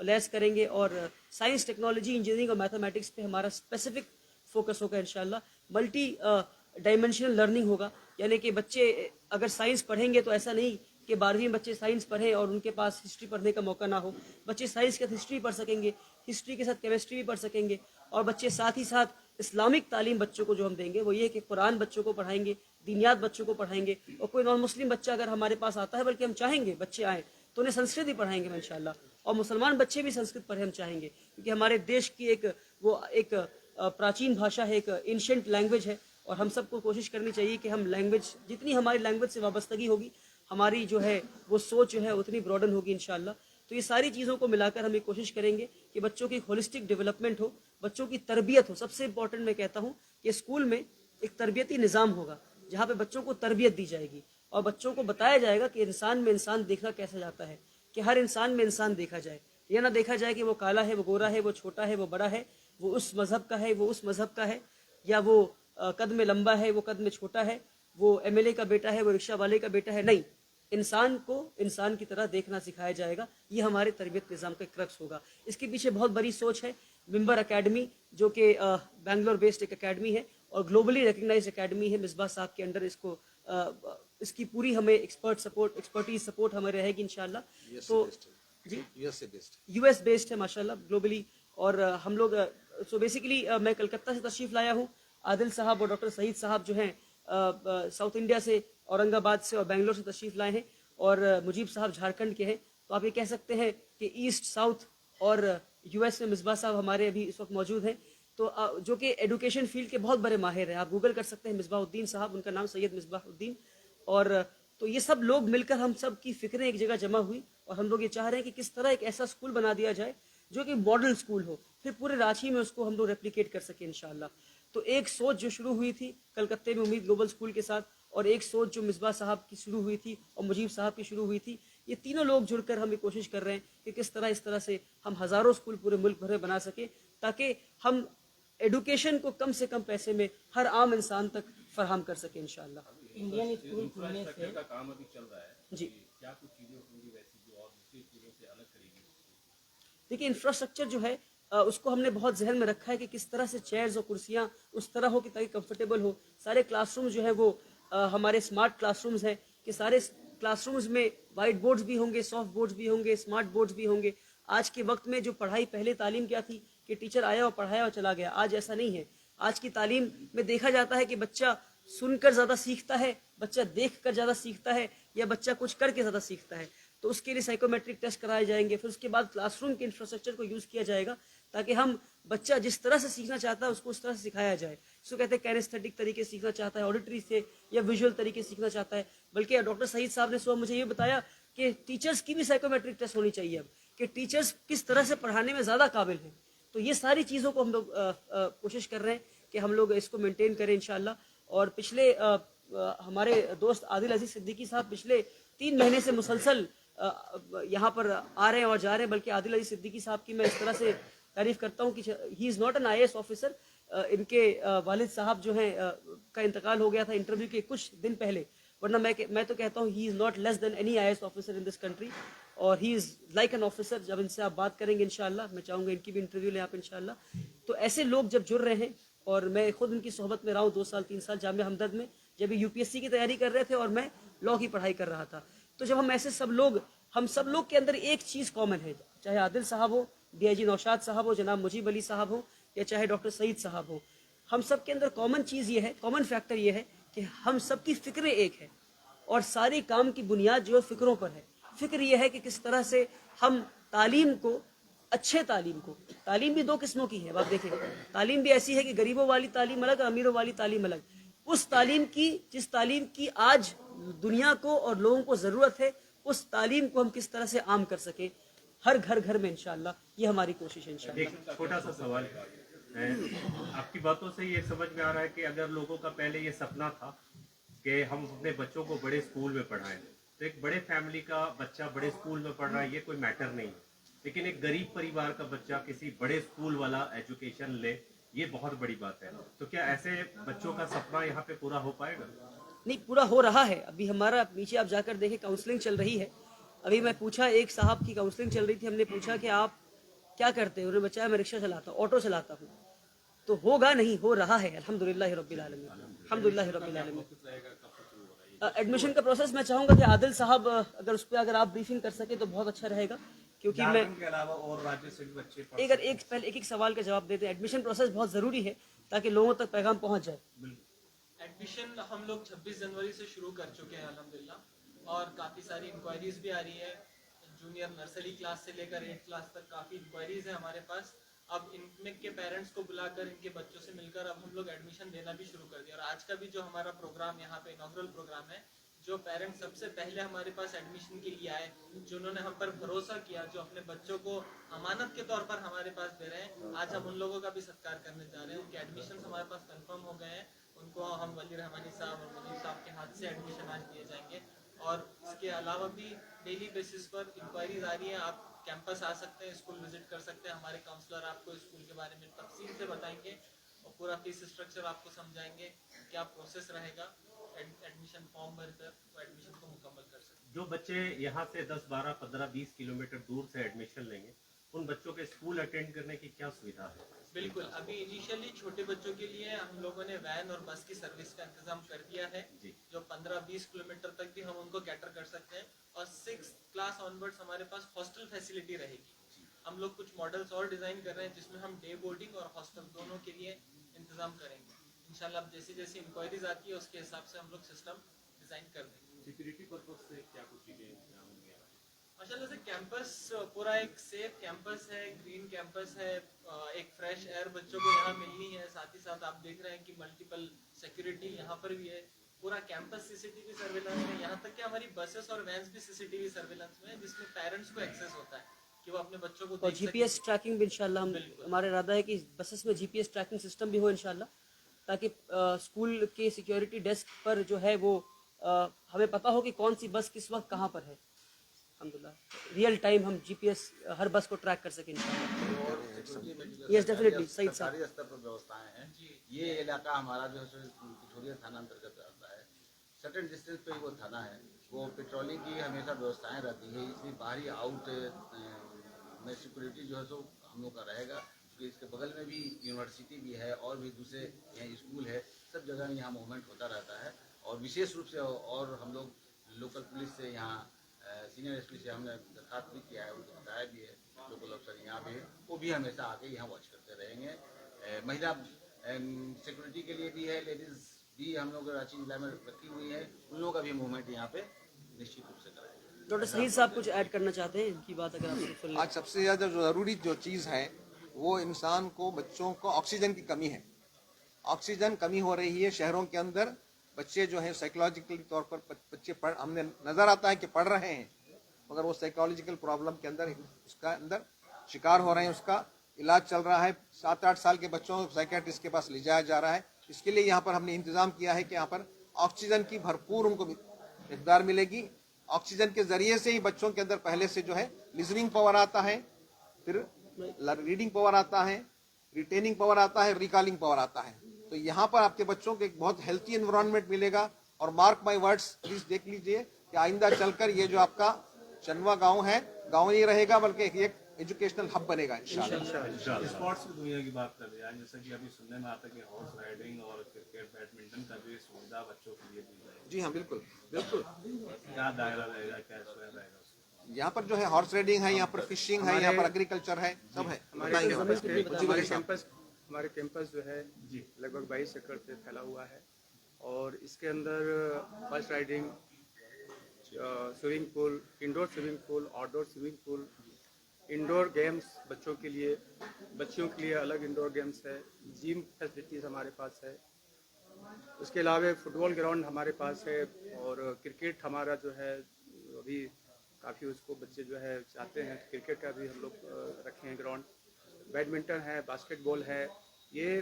لیس کریں گے, اور سائنس, ٹیکنالوجی, انجینئرنگ اور میتھمیٹکس پہ ہمارا اسپیسیفک فوکس ہوگا انشاءاللہ. ملٹی ڈائمینشنل لرننگ ہوگا, یعنی کہ بچے اگر سائنس پڑھیں گے تو ایسا نہیں کہ 12ویں بچے سائنس پڑھیں اور ان کے پاس ہسٹری پڑھنے کا موقع نہ ہو. بچے سائنس کے ساتھ ہسٹری پڑھ سکیں گے, ہسٹری کے ساتھ کیمسٹری بھی پڑھ سکیں گے, اور بچے ساتھ ہی ساتھ اسلامک تعلیم بچوں کو جو ہم دیں گے وہ یہ کہ قرآن بچوں کو پڑھائیں گے, دینیات بچوں کو پڑھائیں گے. اور کوئی نان مسلم بچہ اگر ہمارے پاس آتا ہے, بلکہ ہم چاہیں گے بچے آئیں تو انہیں سنسکرت بھی پڑھائیں گے انشاءاللہ, اور مسلمان بچے بھی سنسکرت پڑھیں ہم چاہیں گے, کیونکہ ہمارے دیش کی ایک پراچین بھاشا ہے, ایک اینشنٹ لینگویج ہے, اور ہم سب کو کوشش کرنی چاہیے کہ ہم لینگویج, جتنی ہماری لینگویج سے وابستگی ہوگی ہماری جو ہے وہ سوچ جو ہے اتنی براڈن ہوگی انشاءاللہ. تو یہ ساری چیزوں کو ملا کر ہم یہ کوشش کریں گے کہ بچوں کی ہولسٹک ڈیولپمنٹ ہو, بچوں کی تربیت ہو. سب سے امپورٹنٹ میں کہتا ہوں کہ اسکول میں ایک تربیتی نظام ہوگا جہاں پہ بچوں کو تربیت دی جائے گی, اور بچوں کو بتایا جائے گا کہ انسان میں انسان دیکھنا کیسا جاتا ہے, کہ ہر انسان میں انسان دیکھا جائے. یہ نہ دیکھا جائے کہ وہ کالا ہے, وہ گورا ہے, وہ چھوٹا ہے, وہ بڑا ہے, وہ اس مذہب کا ہے, وہ اس مذہب کا ہے, یا وہ قد میں لمبا ہے, وہ قد میں چھوٹا ہے, وہ ایم ایل اے کا بیٹا ہے, وہ رکشہ والے کا بیٹا ہے. نہیں, انسان کو انسان کی طرح دیکھنا سکھایا جائے گا. یہ ہمارے تربیت نظام کا کرکس ہوگا. اس کے پیچھے بہت بڑی سوچ ہے. ممبر اکیڈمی جو کہ بنگلور بیسڈ ایک اکیڈمی ہے اور گلوبلی ریکگنائز اکیڈمی ہے, مصباح صاحب کے انڈر اس کی پوری ہمیں ایکسپرٹیز سپورٹ ہمیں رہے گی انشاءاللہ. تو جی یو ایس بیسڈ ہے ماشاءاللہ گلوبلی. اور ہم لوگ سو بیسیکلی میں کلکتہ سے تشریف لایا ہوں. عادل صاحب اور ڈاکٹر سعید صاحب جو ہیں ساؤتھ انڈیا سے, اورنگ آباد سے اور بنگلور سے تشریف لائے ہیں, اور مجیب صاحب جھارکھنڈ کے ہیں. تو آپ یہ کہہ سکتے ہیں کہ ایسٹ ساؤتھ اور یو ایس میں مصباح صاحب ہمارے ابھی اس وقت موجود ہیں, تو جو کہ ایڈوکیشن فیلڈ کے بہت بڑے ماہر ہیں. آپ گوگل کر سکتے ہیں مصباح الدین صاحب, ان کا نام سید مصباح الدین. اور تو یہ سب لوگ مل کر ہم سب کی فکریں ایک جگہ جمع ہوئی, اور ہم لوگ یہ چاہ رہے ہیں کہ کس طرح ایک ایسا اسکول بنا دیا جائے جو کہ ماڈل اسکول ہو, پھر پورے رانچی میں اس کو ہم لوگ ریپلیکیٹ کر سکیں انشاءاللہ. تو ایک سوچ جو شروع ہوئی تھی کلکتے میں امید گلوبل اسکول کے ساتھ, اور ایک سوچ جو مصباح صاحب کی شروع ہوئی تھی اور مجیب صاحب کی شروع ہوئی تھی, یہ تینوں لوگ جڑ کر ہم یہ کوشش کر رہے ہیں کہ کس طرح اس طرح سے ہم ہزاروں اسکول پورے ملک بھر میں بنا سکیں, تاکہ ہم ایڈوکیشن کو کم سے کم پیسے میں ہر عام انسان تک فراہم کر سکیں انشاءاللہ. انڈین اسکول کھلنے سے کا کام ابھی چل رہا ہے, جی کیا کچھ چیزیں ہوں گی ویسی جو اور دوسری اسکولوں سے الگ کرے گی؟ دیکھیے, انفراسٹرکچر جو ہے اس کو ہم نے بہت ذہن میں رکھا ہے کہ کس طرح سے چیئرز اور کرسیاں اس طرح ہو کہ تاکہ کمفرٹیبل ہو. سارے کلاس روم جو ہے وہ ہمارے اسمارٹ کلاس رومز ہیں, کہ سارے کلاس رومز میں وائٹ بورڈز بھی ہوں گے, سافٹ بورڈز بھی ہوں گے, اسمارٹ بورڈز بھی ہوں گے. آج کے وقت میں جو پڑھائی, پہلے تعلیم کیا تھی کہ ٹیچر آیا اور پڑھایا اور چلا گیا, آج ایسا نہیں ہے. آج کی تعلیم میں دیکھا جاتا ہے کہ بچہ سن کر زیادہ سیکھتا ہے, بچہ دیکھ کر زیادہ سیکھتا ہے, یا بچہ کچھ کر کے زیادہ سیکھتا ہے. تو اس کے لیے سائیکومیٹرک ٹیسٹ کرائے جائیں گے, پھر اس کے بعد کلاس روم کے انفراسٹرکچر کو یوز کیا جائے گا تاکہ ہم بچہ جس طرح سے سیکھنا چاہتا ہے اس کو اس طرح سے سکھایا جائے. اس کو کہتے ہیں کینیستھیٹک طریقے سے سیکھنا چاہتا ہے, آڈیٹری سے یا ویژول طریقے سے سیکھنا چاہتا ہے. بلکہ ڈاکٹر سعید صاحب نے صبح مجھے یہ بتایا کہ ٹیچرز کی بھی سائیکومیٹرک ٹیسٹ ہونی چاہیے اب, کہ ٹیچرز کس طرح سے پڑھانے میں زیادہ قابل ہیں. تو یہ ساری چیزوں کو ہم لوگ کوشش کر رہے ہیں کہ ہم لوگ اس کو مینٹین کریں انشاءاللہ. اور پچھلے ہمارے دوست عادل عزیز صدیقی صاحب پچھلے 3 مہینے سے مسلسل یہاں پر آ رہے ہیں اور جا رہے ہیں. بلکہ عادل عزیز صدیقی صاحب کی میں اس طرح سے تعریف کرتا ہوں کہ he is not an I S officer. ان کے والد صاحب جو ہیں کا انتقال ہو گیا تھا انٹرویو کے کچھ دن پہلے, ورنہ میں تو کہتا ہوں he is not less than any I S officer in this country, اور he is like an officer. جب ان سے آپ بات کریں گے انشاءاللہ, میں چاہوں گا ان کی بھی انٹرویو لیں آپ انشاءاللہ. تو ایسے لوگ جب جڑ رہے ہیں, اور میں خود ان کی صحبت میں رہا ہوں 2 سال 3 سال جامعہ ہمدرد میں, جب یو پی ایس سی کی تیاری کر رہے تھے اور میں لاء کی پڑھائی کر رہا تھا. تو جب ہم ایسے ہم سب لوگ کے اندر ایک چیز کامن ہے, چاہے عادل صاحب ہو, ڈی آئی جی نوشاد صاحب ہو, جناب مجیب علی صاحب ہو, یا چاہے ڈاکٹر سعید صاحب ہو, ہم سب کے اندر کامن چیز یہ ہے, کامن فیکٹر یہ ہے کہ ہم سب کی فکریں ایک ہے, اور سارے کام کی بنیاد جو ہے فکروں پر ہے. فکر یہ ہے کہ کس طرح سے ہم تعلیم کو, اچھے تعلیم بھی 2 قسموں کی ہے. آپ دیکھیں, تعلیم بھی ایسی ہے کہ غریبوں والی تعلیم الگ اور امیروں والی تعلیم الگ. اس تعلیم کی جس تعلیم کی آج دنیا کو اور لوگوں کو ضرورت ہے, اس تعلیم کو ہم کس طرح سے عام کر سکیں ہر گھر میں انشاءاللہ. یہ ہماری کوشش ہے انشاءاللہ. ایک چھوٹا سا سوال ہے, آپ کی باتوں سے یہ سمجھ میں آ رہا ہے کہ اگر لوگوں کا پہلے یہ سپنا تھا کہ ہم اپنے بچوں کو بڑے اسکول میں پڑھائیں, تو ایک بڑے فیملی کا بچہ بڑے اسکول میں پڑھ رہا ہے یہ کوئی میٹر نہیں ہے, لیکن ایک غریب پریوار کا بچہ کسی بڑے اسکول والا ایجوکیشن لے, یہ بہت بڑی بات ہے. تو کیا ایسے بچوں کا سپنا یہاں پہ پورا ہو پائے گا؟ نہیں, پورا ہو رہا ہے. ابھی ہمارا نیچے آپ جا کر دیکھیں کاؤنسلنگ چل رہی ہے. ابھی میں پوچھا, ایک صاحب کی کاؤنسلنگ چل رہی تھی, ہم نے پوچھا کہ آپ کیا کرتے ہیں؟ انہوں نے بتایا میں رکشہ چلاتا ہوں, آٹو چلاتا ہوں. تو ہوگا نہیں, ہو رہا ہے الحمدللہ رب العالمین, الحمدللہ رب العالمین. ایڈمیشن کا پروسیس میں چاہوں گا کہ عادل صاحب اگر اس پہ اگر آپ بریفنگ کر سکیں تو بہت اچھا رہے گا, کیونکہ میں جھارکھنڈ کے علاوہ اور راجیہ سے بھی بچے پڑھ اگر ایک سوال کا جواب دیتے ہیں. ایڈمیشن پروسیس بہت ضروری ہے تاکہ لوگوں تک پیغام پہنچ جائے. ایڈمیشن ہم لوگ 26 جنوری سے شروع کر چکے ہیں الحمدللہ, اور کافی ساری انکوائریز بھی آ رہی ہے. جونیئر نرسری کلاس سے لے کر 8 کلاس تک کافی انکوائریز ہیں ہمارے پاس. اب ان میں کے پیرنٹس کو بلا کر ان کے بچوں سے مل کر اب ہم لوگ ایڈمیشن دینا بھی شروع کر دیا. اور آج کا بھی جو ہمارا پروگرام یہاں پہ انوگرل پروگرام ہے, جو پیرنٹس سب سے پہلے ہمارے پاس ایڈمیشن کے لیے آئے, جنہوں نے ہم پر بھروسہ کیا, جو اپنے بچوں کو امانت کے طور پر ہمارے پاس دے رہے ہیں, آج ہم ان لوگوں کا بھی ستکار کرنے جا رہے ہیں. ان کے ایڈمیشن ہمارے پاس کنفرم ہو گئے ہیں. ان کو ہم ولی رحمانی صاحب اور مجید صاحب کے ہاتھ سے ایڈمیشن آج دیے جائیں گے. اور اس کے علاوہ بھی ڈیلی بیسس پر انکوائریز آ رہی ہیں. آپ کیمپس آ سکتے ہیں, اسکول وزٹ کر سکتے ہیں. ہمارے کاؤنسلر آپ کو اسکول کے بارے میں تفصیل سے بتائیں گے اور پورا فیس اسٹرکچر آپ کو سمجھائیں گے, کیا پروسیس رہے گا ایڈمیشن فارم بھر کر وہ ایڈمیشن کو مکمل کر سکتے ہیں. جو بچے یہاں سے 10, 12, 15, 20 کلومیٹر دور سے ایڈمیشن لیں گے, ان بچوں کے اسکول اٹینڈ کرنے کی کیا سویدھا ہے؟ بالکل, ابھی انیشیلی چھوٹے بچوں کے لیے ہم لوگوں نے وین اور بس کی سروس کا انتظام کر دیا ہے, جو 15-20 کلومیٹر تک بھی ہم ان کو کیٹر کر سکتے ہیں. اور 6 کلاس آن ورڈز ہمارے پاس ہاسٹل فیسلٹی رہے گی. ہم لوگ کچھ ماڈلز اور ڈیزائن کر رہے ہیں جس میں ہم ڈے بورڈنگ اور ہاسٹل دونوں کے لیے انتظام کریں گے. انشاءاللہ اب جیسی جیسی انکوائریز آتی ہے اس کے حساب سے ہم لوگ سسٹم ڈیزائن کر دیں گے. سیکورٹی پرپز سے کیا کچھ چیزیں انتظام ہوں گے؟ ماشاءاللہ سے کیمپس پورا ایک سیف کیمپس ہے, گرین کیمپس ہے, ایک فریش ایئر بچوں کو یہاں ملنی ہے. ساتھ ہی ساتھ آپ دیکھ رہے ہیں کہ ملٹیپل سیکورٹی یہاں پر بھی ہے. پورا کیمپس سی سی ٹی وی سرویلنس میں, یہاں تک کہ ہماری بسز اور وینس بھی سی سی ٹی وی سرویلنس میں ہے, جس میں پیرنٹس کو ایکسیس ہوتا ہے کہ وہ اپنے بچوں کو اور دیکھ جی پی سکیں. ایس ٹریکنگ بھی انشاءاللہ ہمارا ارادہ ہے کہ بسس میں جی پی ایس ٹریکنگ سسٹم بھی ہو انشاءاللہ, تاکہ اسکول کے سیکیورٹی ڈیسک پر جو ہے وہ ہمیں پتہ ہو کہ کون سی بس کس وقت کہاں پر ہے. الحمدللہ ریئل ٹائم ہم جی پی ایس ہر بس کو ٹریک کر سکیں انشاءاللہ. Yes, definitely, سعید صاحب. سرکاری استر پر ویوستھائیں ہیں. یہ علاقہ ہمارا جو ہے پٹھوریا تھانہ انترگت آتا ہے. سرٹن ڈسٹینس پہ ہی وہ تھانہ ہے. وہ پیٹرولنگ کی ہمیشہ ویوستھائیں رہتی ہے. اس میں باہری آؤٹ میں سیکورٹی جو ہے سو ہم لوگ کا رہے گا. اس کے بغل میں بھی یونیورسٹی بھی ہے اور بھی دوسرے یہاں اسکول ہے. سب جگہ میں یہاں موومنٹ ہوتا رہتا ہے. اور وشیش روپ سے اور ہم لوگ لوکل پولیس سے یہاں سینئر ایس پی سے ہم نے درخواست بھی کیا ہے, ان کو بتایا بھی ہے. لوکل افسر یہاں بھی وہ بھی ہمیشہ آ کے یہاں واچ کرتے رہیں گے. مہیلا سیکورٹی کے لیے بھی ہے, لیڈیز بھی ہم لوگ رانچی ضلع میں رکھی ہوئی ہے. ان لوگوں کا بھی موومنٹ یہاں پہ نشچت روپ سے کرائے گا. ڈاکٹر سعید صاحب کچھ ایڈ کرنا چاہتے ہیں ان کی بات اگر آپ سن لیں. آج سب سے زیادہ جو ضروری جو چیز ہے وہ انسان کو, بچوں کو آکسیجن کی کمی ہے. آکسیجن کمی ہو رہی ہے شہروں کے اندر. بچے جو ہیں سائیکولوجیکل طور پر بچے ہم نے نظر آتا ہے کہ پڑھ رہے ہیں, مگر وہ سائیکولوجیکل پرابلم کے اندر اس کا اندر شکار ہو رہے ہیں. اس کا علاج چل رہا ہے. 7-8 سال کے بچوں کو سائیکیٹرسٹ کے پاس لے جایا جا رہا ہے. اس کے لیے یہاں پر ہم نے انتظام کیا ہے کہ یہاں پر آکسیجن کی بھرپور ان کو مقدار ملے گی. آکسیجن کے ذریعے سے ہی بچوں کے اندر پہلے سے جو ہے لسننگ پاور آتا ہے, پھر ریڈنگ پاور آتا ہے, ریٹیننگ پاور آتا ہے, ریکالنگ پاور آتا ہے. تو یہاں پر آپ کے بچوں کو ایک بہت ہیلتھی انوائرمنٹ ملے گا. اور مارک مائی ورڈز, پلیز دیکھ لیجئے کہ آئندہ چل کر یہ جو آپ کا چنوا گاؤں ہے, گاؤں نہیں رہے گا بلکہ ایک ایجوکیشنل ہب بنے گا انشاءاللہ. اسپورٹس کی دنیا کی بات کر رہے ہیں, جیسا کہ ابھی سننے میں آتا ہے کہ ہارس رائڈنگ اور کرکٹ, بیڈمنٹن کا بھی سویدھا بچوں کے لیے دی جائے گی. جی ہاں, بالکل بالکل. کیا دائرہ رہے گا, کیا رہے گا اس میں؟ یہاں پر جو ہے ہارس رائڈنگ ہے, یہاں پر فشنگ ہے, یہاں پر ایگریکلچر ہے, سب ہے. ہمارے کیمپس جو ہے لگ بھگ 22 ایکڑ پہ پھیلا ہوا ہے. اور اس کے اندر horse riding, swimming pool, indoor swimming pool, outdoor swimming pool, indoor games بچوں کے لیے, بچیوں کے لیے الگ انڈور گیمز ہے, جم فیسلٹیز ہمارے پاس ہے. اس کے علاوہ فٹ بال گراؤنڈ ہمارے پاس ہے. اور کرکٹ ہمارا جو ہے ابھی کافی اس کو بچے جو ہے چاہتے ہیں, کرکٹ کا بھی ہم لوگ رکھے ہیں گراؤنڈ. بیڈمنٹن ہے, باسکٹ بال ہے. یہ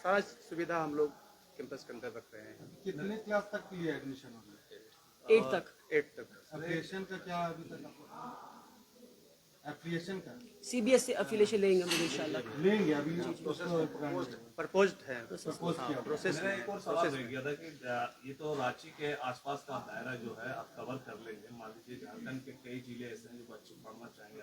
سارا سویدھا ہم لوگ کیمپس کے اندر رکھ رہے ہیں. کتنے کلاس تک کے لیے ایڈمیشن ہوگا؟ 8 تک. 8 تک. ایفیلیشن کا کیا ابھی تک ایفیلیشن کا سی بی ایس سے افیلیشن لیں گے ہم لوگ انشاءاللہ. لیں گے ابھی پرپوزڈ ہے. پروسیس میرا ایک اور سوال رہ گیا تھا کہ یہ تو رانچی کے آس پاس کا دائرہ جو ہے آپ کور کر لیں گے. مان لیجیے جھارکھنڈ کے کئی ضلع ایسے ہیں جو بچے پڑھنا چاہیں گے,